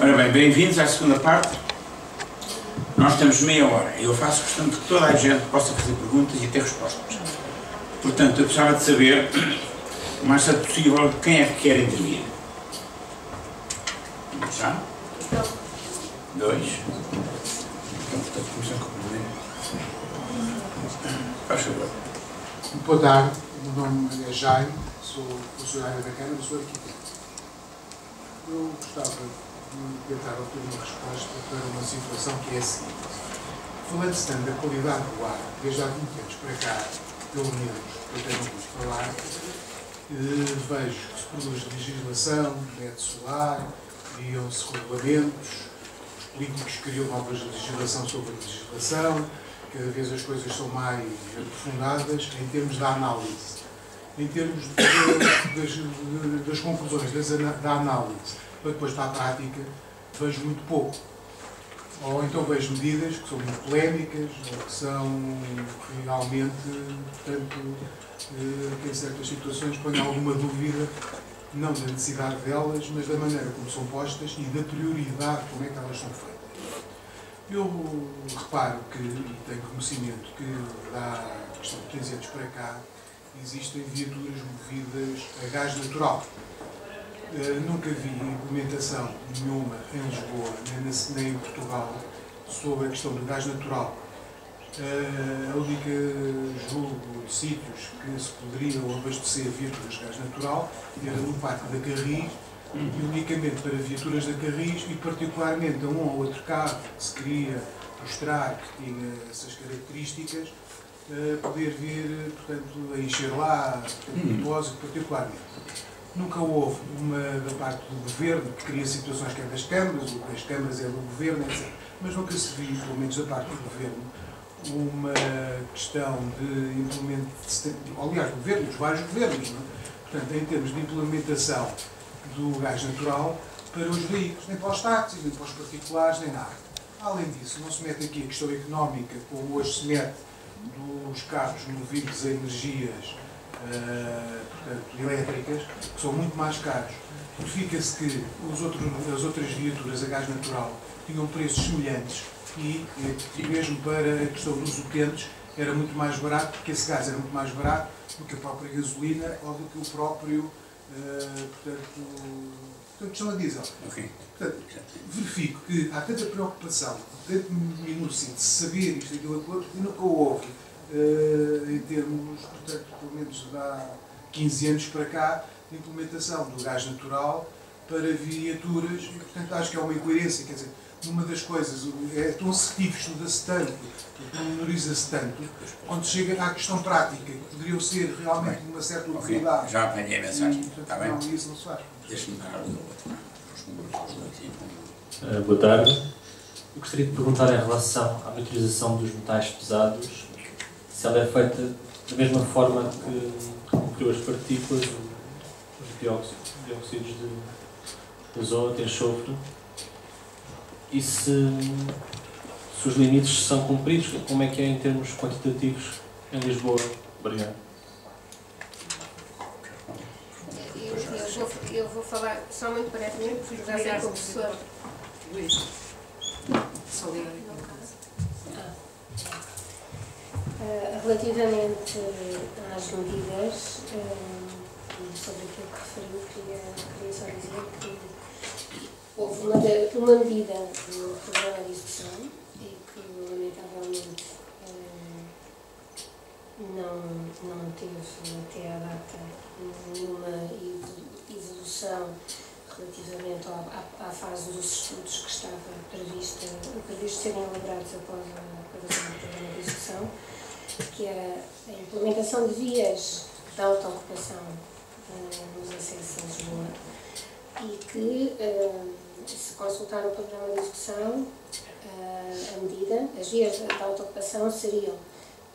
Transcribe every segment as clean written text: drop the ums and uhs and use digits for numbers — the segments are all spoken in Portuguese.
Ora bem, bem-vindos à segunda parte. Nós temos meia hora e eu faço questão de que toda a gente possa fazer perguntas e ter respostas. Portanto, eu precisava de saber, o mais cedo possível, quem é que quer intervir. Já? Dois. Então, portanto, começamos com o primeiro. Faz favor. Boa tarde, o meu nome é Jaime, sou funcionário da Câmara, sou arquiteto. Eu gostava de tentar obter uma resposta para uma situação que é a seguinte. Falando-se tanto da qualidade do ar, desde há 20 anos para cá, pelo menos, eu tenho ouvido falar, vejo que se produz legislação, LED solar, criam-se regulamentos, os políticos criam novas legislação sobre legislação, cada vez as coisas são mais aprofundadas em termos da análise. Em termos das conclusões da análise, para depois para a prática, vejo muito pouco. Ou então vejo medidas que são muito polémicas, ou que são realmente, portanto, que em certas situações põem alguma dúvida, não da necessidade delas, mas da maneira como são postas e da prioridade como é que elas são feitas. Eu reparo que, e tenho conhecimento que há questão de 15 anos para cá, existem viaturas movidas a gás natural. Nunca vi implementação nenhuma em Lisboa, nem em Portugal, sobre a questão do gás natural. A única julgo de sítios que se poderiam abastecer viaturas de gás natural era no Parque da Carris, e unicamente para viaturas da Carris e particularmente a um ou outro carro que se queria mostrar que tinha essas características, poder vir, portanto, a encher lá, portanto, um depósito particularmente. Nunca houve uma da parte do Governo, que cria situações que é das câmaras, o das câmaras é do Governo, etc. Mas nunca se viu, pelo menos da parte do Governo, uma questão de implementação, aliás, do Governo, dos vários governos, não é? Portanto, em termos de implementação do gás natural para os veículos, nem para os táxis, nem para os particulares, nem nada. Além disso, não se mete aqui a questão económica, como hoje se mete dos carros movidos a energias portanto, elétricas, que são muito mais caros. Verifica-se que as outras viaturas a gás natural tinham preços semelhantes e mesmo para a questão dos utentes era muito mais barato, porque esse gás era muito mais barato do que a própria gasolina ou do que o próprio portanto, questão a diesel. Okay. Portanto, verifico que há tanta preocupação, tanta minúcia de saber isto, aquilo, aquilo, e nunca houve, em termos, portanto, pelo menos de há 15 anos para cá, de implementação do gás natural para viaturas, e, portanto, acho que é uma incoerência, quer dizer, numa das coisas, é tão assertivo, estuda-se tanto, memoriza-se tanto, quando chega à questão prática, que poderiam ser realmente de uma certa utilidade. Okay. Já apanhei a mensagem, está bem? Não, isso não se faz. Deixa-me dar o outro. Boa tarde. Eu gostaria de perguntar em relação à monitorização dos metais pesados, se ela é feita da mesma forma que criou as partículas, os dióxidos de azoto, enxofre, e se os limites são cumpridos, como é que é em termos quantitativos em Lisboa? Obrigado. Eu vou falar só muito brevemente, porque já sei que o professor... Relativamente às medidas, e sobre aquilo que referiu, queria só dizer que houve uma medida no programa de execução e que, lamentavelmente, não teve até à data nenhuma evolução relativamente à fase dos estudos que estava previsto serem elaborados após a aprovação do programa de execução, que era a implementação de vias de auto-ocupação nos acessos a Lisboa, e que, se consultar o programa de execução, a medida, as vias de auto-ocupação seriam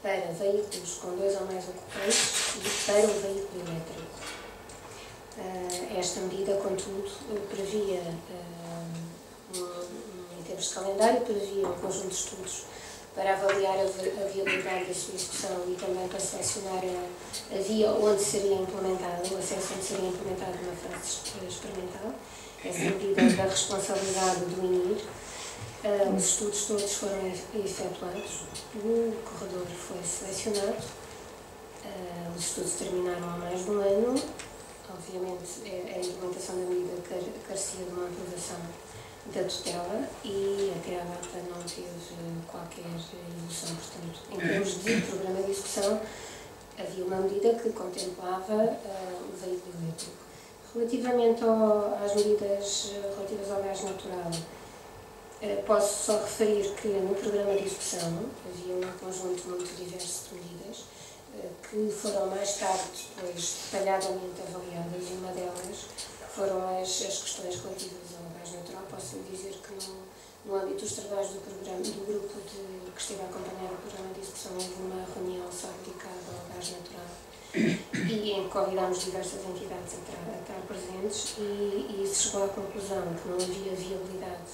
para veículos com 2 ou mais ocupantes e para o veículo elétrico. Esta medida, contudo, previa, em termos de calendário, previa um conjunto de estudos para avaliar a viabilidade da sua execução e também para selecionar a via onde seria implementado, o acesso onde seria implementado numa fase experimental, essa medida da responsabilidade do INIR. Os estudos todos foram efetuados, o corredor foi selecionado, os estudos terminaram há mais de um ano. Obviamente, a implementação da medida carecia de uma aprovação da tutela e até à data não teve qualquer evolução. Portanto, em termos de programa de execução, havia uma medida que contemplava o veículo elétrico. Relativamente às medidas relativas ao gás natural, posso só referir que no programa de execução havia um conjunto muito diverso de medidas que foram mais tarde depois detalhadamente avaliadas, e uma delas foram as questões relativas ao gás natural. Posso dizer que no âmbito dos trabalhos do grupo que esteve a acompanhar o programa de execução, houve uma reunião só dedicada ao gás natural e em que convidámos diversas entidades a estar presentes, e se chegou à conclusão que não havia viabilidade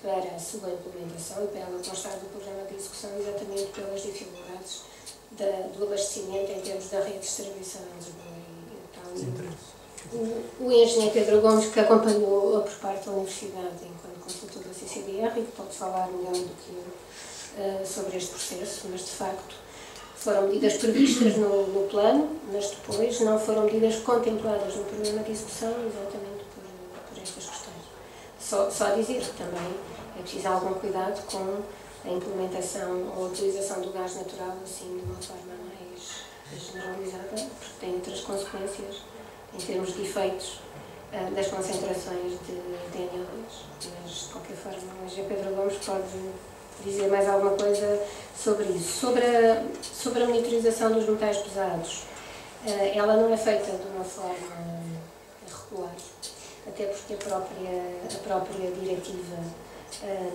para a sua implementação e para ela constar do programa de execução, exatamente pelas dificuldades do abastecimento em termos da rede de distribuição em Lisboa. O engenheiro Pedro Gomes, que acompanhou por parte da Universidade enquanto consultor da CCDR, e que pode falar melhor do que eu sobre este processo, mas de facto foram medidas previstas no plano, mas depois não foram medidas contempladas no programa de execução, exatamente por estas questões. Só dizer que também é preciso algum cuidado com a implementação ou a utilização do gás natural assim de uma forma mais generalizada, porque tem outras consequências em termos de efeitos das concentrações de NO2. Mas, de qualquer forma, o engenheiro Pedro Gomes pode dizer mais alguma coisa sobre isso. Sobre a monitorização dos metais pesados, ela não é feita de uma forma regular, até porque a própria diretiva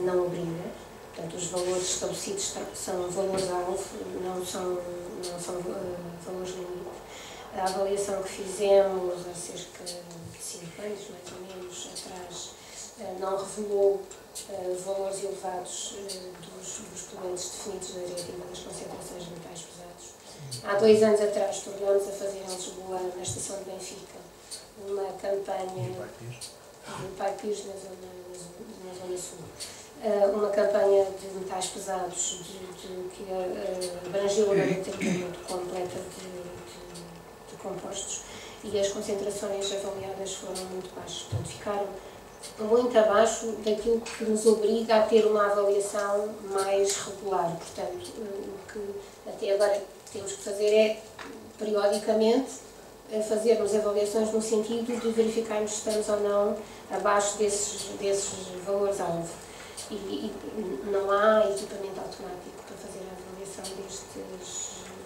não obriga. Portanto, os valores estabelecidos são valores-alvo, não são valores limite. A avaliação que fizemos há cerca de 5 anos, mais ou menos, atrás, não revelou valores elevados dos poluentes definidos na diretiva das concentrações de metais pesados. Há 2 anos atrás, tornámos a fazer em Lisboa, na estação de Benfica, uma campanha do Pai Pires, na zona sul. Uma campanha de metais pesados que abrangeu uma matéria muito completa de compostos, e as concentrações avaliadas foram muito baixas, portanto ficaram muito abaixo daquilo que nos obriga a ter uma avaliação mais regular. Portanto, o que até agora temos que fazer é, periodicamente, fazermos avaliações no sentido de verificarmos se estamos ou não abaixo desses valores-alvo. E não há equipamento automático para fazer a avaliação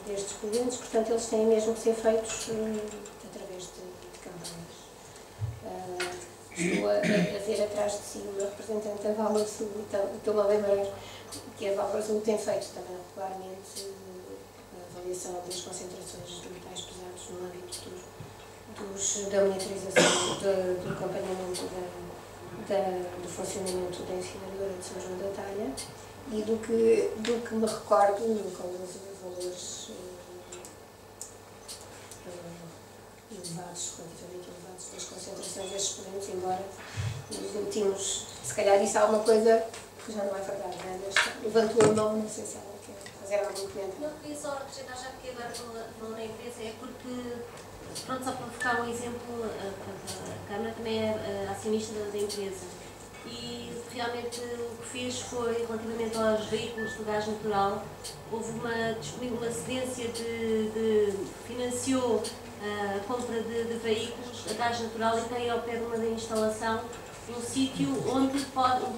destes poluentes, portanto eles têm mesmo que ser feitos através de campanhas. Estou a ver atrás de si uma representante da Valorsul, então estou-me a lembrar que a Valorsul tem feito também regularmente a avaliação das concentrações de metais pesados no âmbito da monitorização, do acompanhamento do funcionamento da incineradora de São João da Talha, e do que me recordo com os valores relativamente elevados das concentrações destes poluentes, embora nos últimos, se calhar disse alguma coisa que já não é verdade, né? Levantou a mão, não sei se ela quer fazer algum comentário. Não, queria só acrescentar, já que agora falou na empresa, é porque, pronto, só para focar um exemplo, a Câmara também é acionista da empresa, e realmente o que fez foi, relativamente aos veículos de gás natural, houve uma cedência financiou a compra de veículos a gás natural, e tem ao pé de uma instalação um sítio um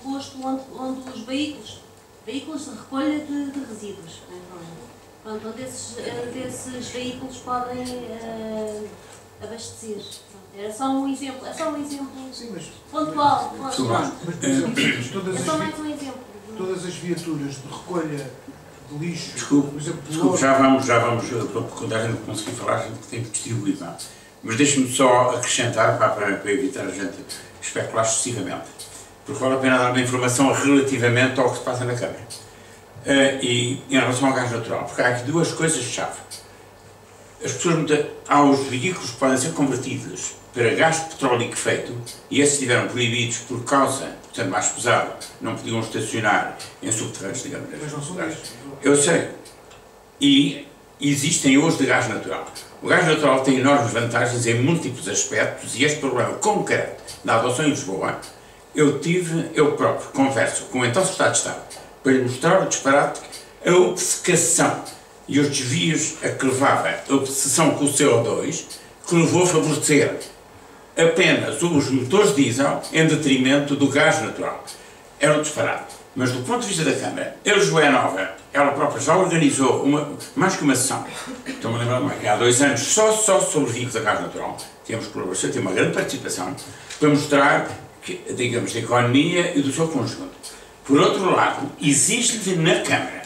posto onde os veículos de recolha de resíduos, pronto, onde esses veículos podem abastecer. Era só um exemplo, Sim, mas pontual. Mas, por exemplo, É só mais um exemplo. todas as viaturas de recolha de lixo, Desculpe, por exemplo, já vamos, quando a gente conseguir falar, a gente tem que distribuir, não? Mas deixe-me só acrescentar, para evitar a gente especular excessivamente, porque vale a pena dar uma informação relativamente ao que se passa na Câmara. E em relação ao gás natural, porque há aqui 2 coisas-chave. as pessoas, há os veículos que podem ser convertidos para gás petróleo feito, e esses estiveram proibidos por causa, portanto mais pesado, não podiam estacionar em subterrâneos, digamos. Mas não são estes. Eu sei. E existem hoje de gás natural. O gás natural tem enormes vantagens em múltiplos aspectos, e este problema concreto da adoção em Lisboa, eu próprio converso com o então Secretário de Estado para lhe mostrar o disparate, a obcecação e os desvios a que levava a obsessão com o CO2, que levou a favorecer apenas os motores diesel em detrimento do gás natural. Era um disparate. Mas do ponto de vista da Câmara, a Lisboa Nova, ela própria já organizou mais que uma sessão, estou-me a lembrar que há 2 anos, só sobre veículos a gás natural, temos colaboração, temos uma grande participação, para mostrar, que, digamos, da economia e do seu conjunto. Por outro lado, existe na Câmara,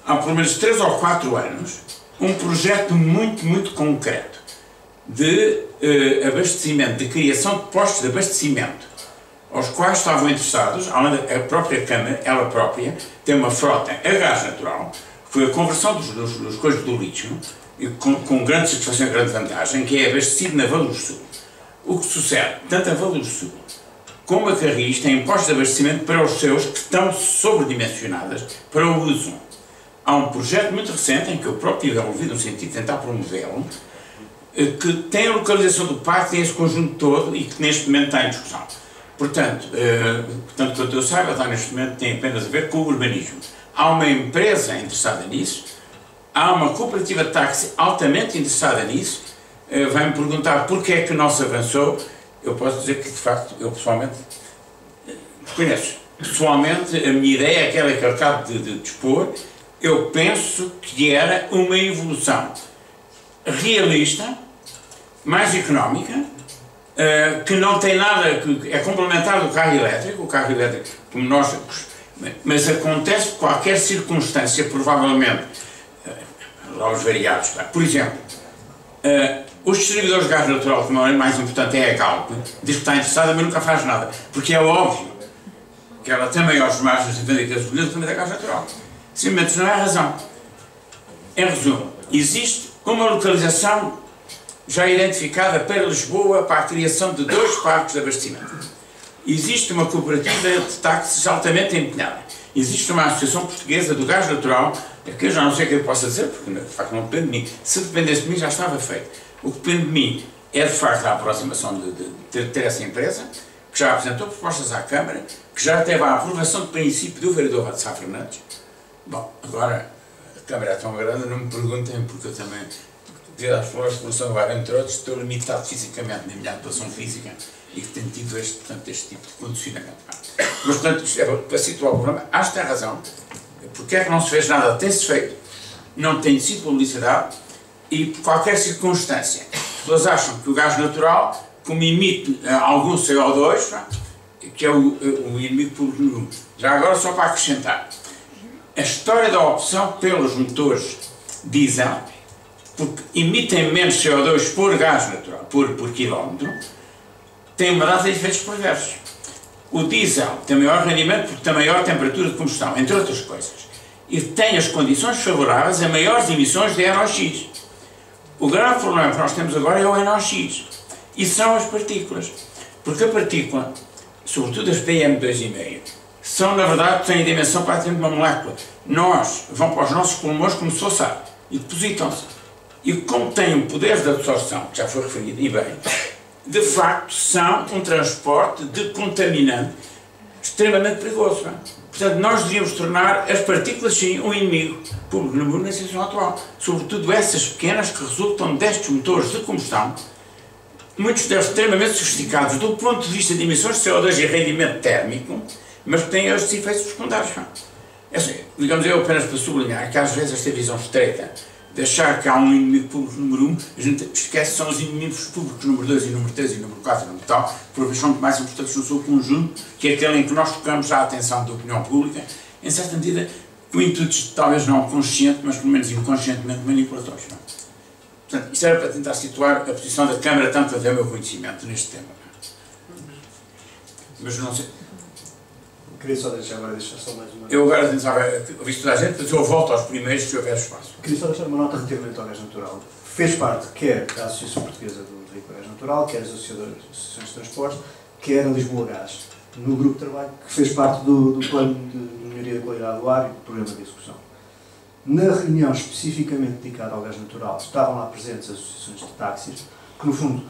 há pelo menos 3 ou 4 anos, um projeto muito concreto de abastecimento, de criação de postos de abastecimento, aos quais estavam interessados, além da própria Câmara, ela própria, tem uma frota a gás natural, foi a conversão dos coisas do lítio, com grande satisfação e grande vantagem, que é abastecido na Valor Sul. O que sucede, tanto a Valor Sul como a Carris têm postos de abastecimento para os seus que estão sobredimensionadas para o uso. Há um projeto muito recente, em que eu próprio estive envolvido no sentido de tentar promovê-lo, que tem a localização do parque, tem esse conjunto todo e que neste momento está em discussão. Portanto, quanto eu saiba, está neste momento tem apenas a ver com o urbanismo. Há uma empresa interessada nisso, há uma cooperativa de táxi altamente interessada nisso, vai-me perguntar porque é que não se avançou. Eu posso dizer que, de facto, eu pessoalmente conheço. Pessoalmente, a minha ideia, aquela que eu acabo de expor, eu penso que era uma evolução realista, mais económica, que não tem nada, que é complementar do carro elétrico, como nós, mas acontece qualquer circunstância, provavelmente, lá os variados. Por exemplo, os distribuidores de gás natural, que não é mais importante, é a Galp, diz que está interessada, mas nunca faz nada, porque é óbvio que ela tem maiores margens de venda que as gasolina também da gás natural. Simplesmente não é a razão. Em resumo, existe uma localização já identificada para Lisboa para a criação de 2 parques de abastecimento. Existe uma cooperativa de táxis altamente empenhada. Existe uma associação portuguesa do gás natural, que eu já não sei o que eu possa dizer, porque de facto não depende de mim. Se dependesse de mim já estava feito. O que depende de mim é de facto a aproximação de ter essa empresa, que já apresentou propostas à Câmara, que já teve a aprovação de princípio do vereador de Sá Fernandes. Bom, agora a Câmara é tão grande, não me perguntem, porque eu também, devido às provas de produção, entre outros, estou limitado fisicamente na minha atuação física e que tenho tido este tipo de condicionamento. Mas, portanto, isto é para situar o problema. Acho que tem razão. Porque é que não se fez nada? Tem-se feito. Não tem sido publicidade e, por qualquer circunstância, as pessoas acham que o gás natural, como emite algum CO2, que é o inimigo público número 1. Já agora, só para acrescentar, a história da opção pelos motores diesel, porque emitem menos CO2 por gás natural, por quilómetro, tem uma data de efeitos perversos. O diesel tem maior rendimento porque tem maior temperatura de combustão, entre outras coisas, e tem as condições favoráveis a maiores emissões de NOx. O grave problema que nós temos agora é o NOx, e são as partículas, porque a partícula, sobretudo as PM2,5, são, na verdade, têm dimensão praticamente de uma molécula. Vão para os nossos pulmões como se fosse ar, e depositam-se. E como têm um poder de absorção, que já foi referido, e bem, de facto são um transporte de contaminante extremamente perigoso. Não é? Portanto, nós devíamos tornar as partículas, sim, um inimigo público no mundo na situação atual. Sobretudo essas pequenas que resultam destes motores de combustão, muitos deles extremamente sofisticados do ponto de vista de emissões de CO2 e rendimento térmico, mas que têm estes efeitos secundários. É assim, digamos eu, apenas para sublinhar que às vezes esta visão estreita de achar que há um inimigo público número 1, a gente esquece que são os inimigos públicos número 2 e número 3 e número 4 e número tal, porque são mais importantes no seu conjunto, que é aquele em que nós tocamos a atenção da opinião pública, em certa medida, com intuitos talvez não conscientes, mas pelo menos inconscientemente manipulatórios. Não? Portanto, isto era para tentar situar a posição da Câmara, tanto até o meu conhecimento neste tema. Mas não sei. Queria só deixar só mais uma... Eu agora pensava, visto toda a gente, mas eu volto aos primeiros se houver espaço. Queria só deixar uma nota relativamente ao gás natural. Fez parte quer da Associação Portuguesa do Veículo Gás Natural, quer as associações de transporte, quer a Lisboa Gás, no grupo de trabalho que fez parte do plano de melhoria da qualidade do ar e do programa de execução. Na reunião especificamente dedicada ao gás natural, estavam lá presentes as associações de táxis, que no fundo,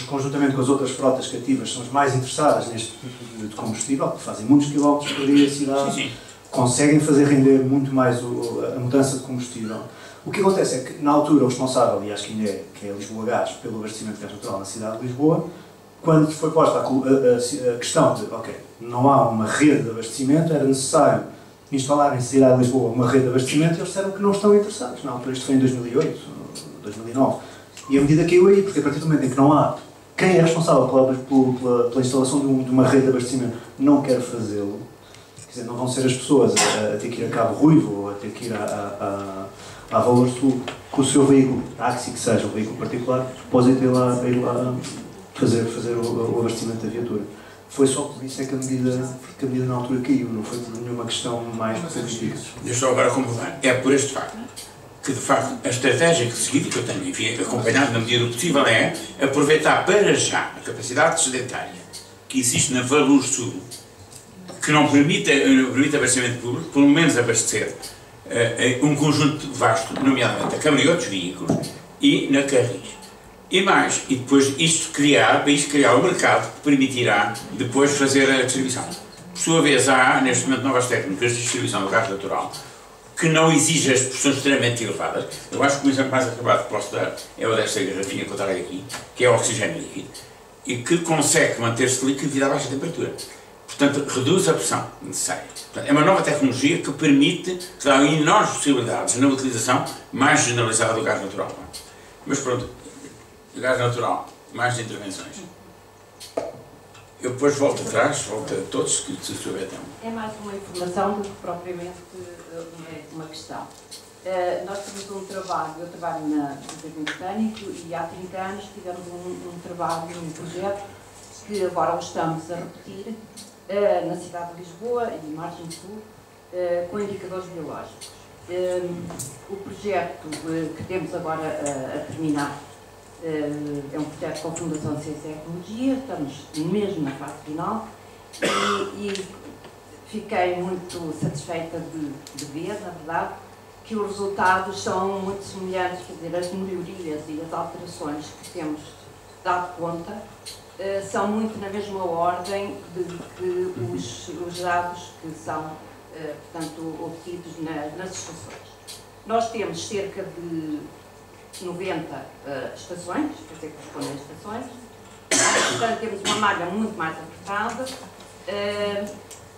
conjuntamente com as outras frotas cativas, são as mais interessadas neste tipo de combustível, que fazem muitos quilómetros por dia a cidade, conseguem fazer render muito mais a mudança de combustível. O que acontece é que, na altura, o responsável, e acho que ainda é, que é a Lisboa Gás, pelo abastecimento de gás natural na cidade de Lisboa, quando foi posta a questão de, ok, não há uma rede de abastecimento, era necessário instalar em cidade de Lisboa uma rede de abastecimento, e eles disseram que não estão interessados. Na altura, isto foi em 2008, 2009. E a medida caiu aí, porque a partir do momento em que não há quem é responsável pela instalação de uma rede de abastecimento não quer fazê-lo, quer dizer, não vão ser as pessoas a ter que ir a Cabo Ruivo ou a ter que ir a Valor Sul com o seu veículo, táxi que seja, um veículo particular, depois ir lá fazer o abastecimento da viatura. Foi só por isso é que a medida na altura caiu, não foi por nenhuma questão mais política. Deixa eu agora comprovar. É por este facto que, de facto, a estratégia que seguida, que eu tenho, enfim, acompanhado na medida do possível, é aproveitar para já a capacidade sedentária que existe na Valor Sul, que não permite abastecimento público, pelo menos abastecer um conjunto vasto, nomeadamente a Câmara e outros veículos, e na Carris. E mais, e depois isto criar o mercado que permitirá depois fazer a distribuição. Por sua vez, há neste momento novas técnicas de distribuição do gás natural que não exigem as pressões extremamente elevadas. Eu acho que o exemplo mais acabado que posso dar é o desta garrafinha que eu trago aqui, que é o oxigênio líquido, e que consegue manter-se líquido a baixa temperatura. Portanto, reduz a pressão necessária. Portanto, é uma nova tecnologia que permite, que dá enormes possibilidades na utilização mais generalizada do gás natural. Mas pronto, o gás natural, mais de intervenções. Eu depois volto atrás, volto a todos, que se souber tempo. É mais uma informação do que propriamente uma questão. Nós temos um trabalho, eu trabalho no Desenvolvimento Mecânico e há 30 anos tivemos um trabalho, um projeto, que agora o estamos a repetir na cidade de Lisboa e Margem Sul, com indicadores biológicos. O projeto que temos agora a terminar é um projeto com a Fundação Ciência e Tecnologia, estamos mesmo na fase final e fiquei muito satisfeita de ver, na verdade, que os resultados são muito semelhantes, quer dizer, as melhorias e as alterações que temos dado conta são muito na mesma ordem de que os dados que são, portanto, obtidos nas estações. Nós temos cerca de 90 estações, quer dizer, correspondem a estações, portanto temos uma malha muito mais apertada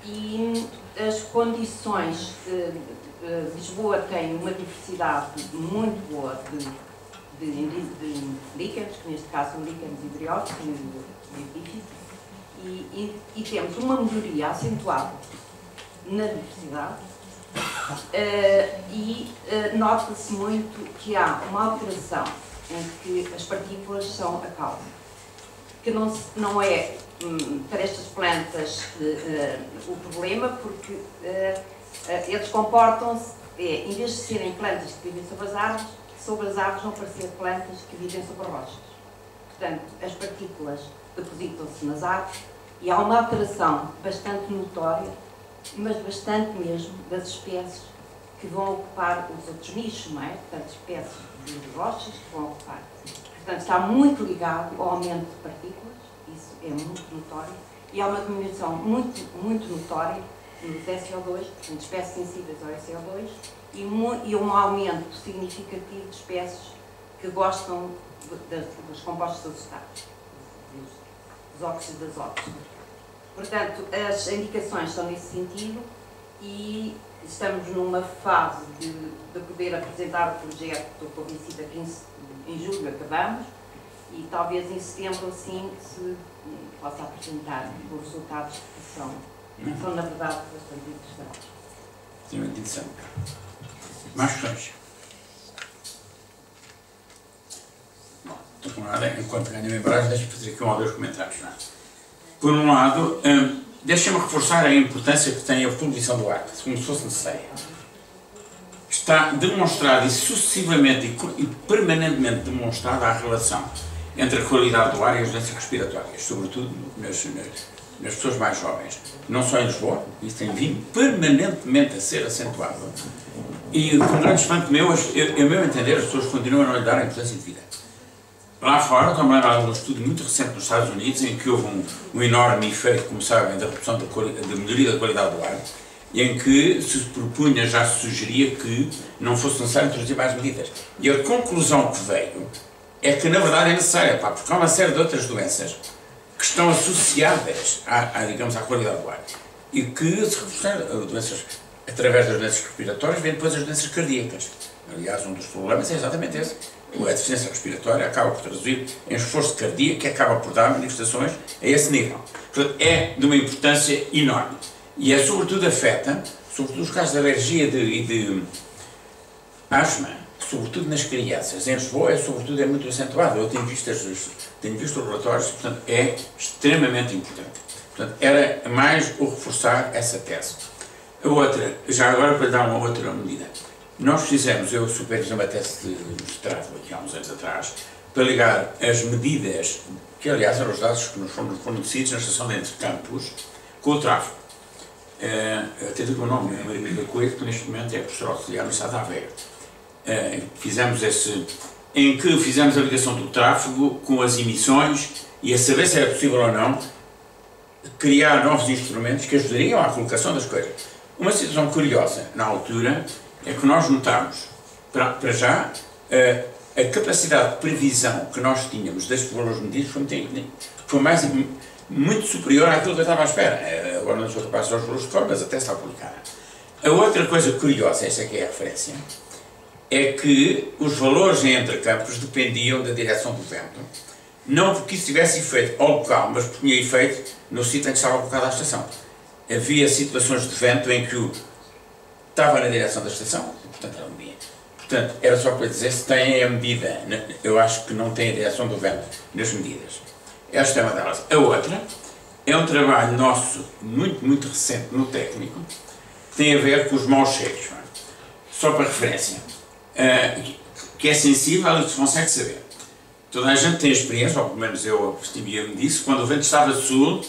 e as condições, Lisboa tem uma diversidade muito boa de líquenes, que neste caso são líquenes hibrióticos, e temos uma melhoria acentuada na diversidade. Nota-se muito que há uma alteração em que as partículas são a causa, que não é para estas plantas o problema, porque eles comportam-se, em vez de serem plantas que vivem sobre as árvores vão parecer plantas que vivem sobre rochas. Portanto, as partículas depositam-se nas árvores e há uma alteração bastante notória, mas bastante mesmo, das espécies que vão ocupar os outros nichos, não é? Portanto, espécies de rochas que vão ocupar. Portanto, está muito ligado ao aumento de partículas, isso é muito notório, e há uma diminuição muito notória nos SO2, portanto, espécies sensíveis ao SO2, e um aumento significativo de espécies que gostam dos compostos associados, dos óxidos de azoto. Portanto, as indicações estão nesse sentido e estamos numa fase de poder apresentar o projeto. Estou convencida que em julho acabamos e talvez em setembro, assim, se possa apresentar os resultados que são na verdade, bastante interessantes. Extremamente interessante. Mais questões? Bom, então, enquanto ganho a lembragem, deixa-me fazer aqui um ou dois comentários. Não é? Por um lado, Deixa-me reforçar a importância que tem a poluição do ar, como se fosse necessária. Está demonstrado e sucessivamente e permanentemente demonstrada a relação entre a qualidade do ar e as doenças respiratórias, sobretudo nas pessoas mais jovens. Não só em Lisboa, isso tem vindo permanentemente a ser acentuado. E com grande espanto meu, a meu entender, as pessoas continuam a não lhe dar a importância de vida. Lá fora, estou-me a lembrar de um estudo muito recente nos Estados Unidos, em que houve um enorme efeito, como sabem, da redução da melhoria da qualidade do ar, e em que se propunha, já se sugeria que não fosse necessário introduzir mais medidas. E a conclusão que veio é que, na verdade, é necessária, porque há uma série de outras doenças que estão associadas digamos, à qualidade do ar e que se reforçam doenças, através das doenças respiratórias, vêm depois as doenças cardíacas. Aliás, um dos problemas é exatamente esse. A deficiência respiratória acaba por traduzir em esforço cardíaco que acaba por dar manifestações a esse nível. Portanto, é de uma importância enorme. E é sobretudo afeta, sobretudo os casos de alergia e de asma, sobretudo nas crianças. Em Lisboa, é muito acentuado. Eu tenho visto os relatórios, portanto, é extremamente importante. Portanto, era mais o reforçar essa tese. A outra, já agora para dar uma outra medida. Nós fizemos, eu supervisei uma tese de mestrado aqui há uns anos atrás, para ligar as medidas, que aliás eram os dados que nos foram fornecidos na estação de Entrecampos, com o tráfego. Até digo o nome, a Maria da Coelho, que neste momento é professora auxiliar no Estado de Aveiro. Em que fizemos a ligação do tráfego com as emissões e a saber se era possível ou não criar novos instrumentos que ajudariam à colocação das coisas. Uma situação curiosa, na altura, é que nós notámos, para já, a capacidade de previsão que nós tínhamos destes valores medidos foi muito superior àquilo que eu estava à espera. Agora não sou capaz de dar os valores de cor, mas até está publicada. A outra coisa curiosa, esta aqui é a referência, é que os valores em Entrecampos dependiam da direção do vento, não porque isso tivesse efeito ao local, mas porque tinha efeito no sítio em que estava colocada a estação. Havia situações de vento em que estava na direção da estação, portanto era um dia. Portanto, era só para dizer se tem a medida, eu acho que não tem a direção do vento nas medidas. Esta é uma delas. A outra é um trabalho nosso, muito recente no técnico, que tem a ver com os maus cheios. Só para referência, que é sensível e que se consegue saber. Toda a gente tem experiência, ou pelo menos eu vestimia-me disso, quando o vento estava sul,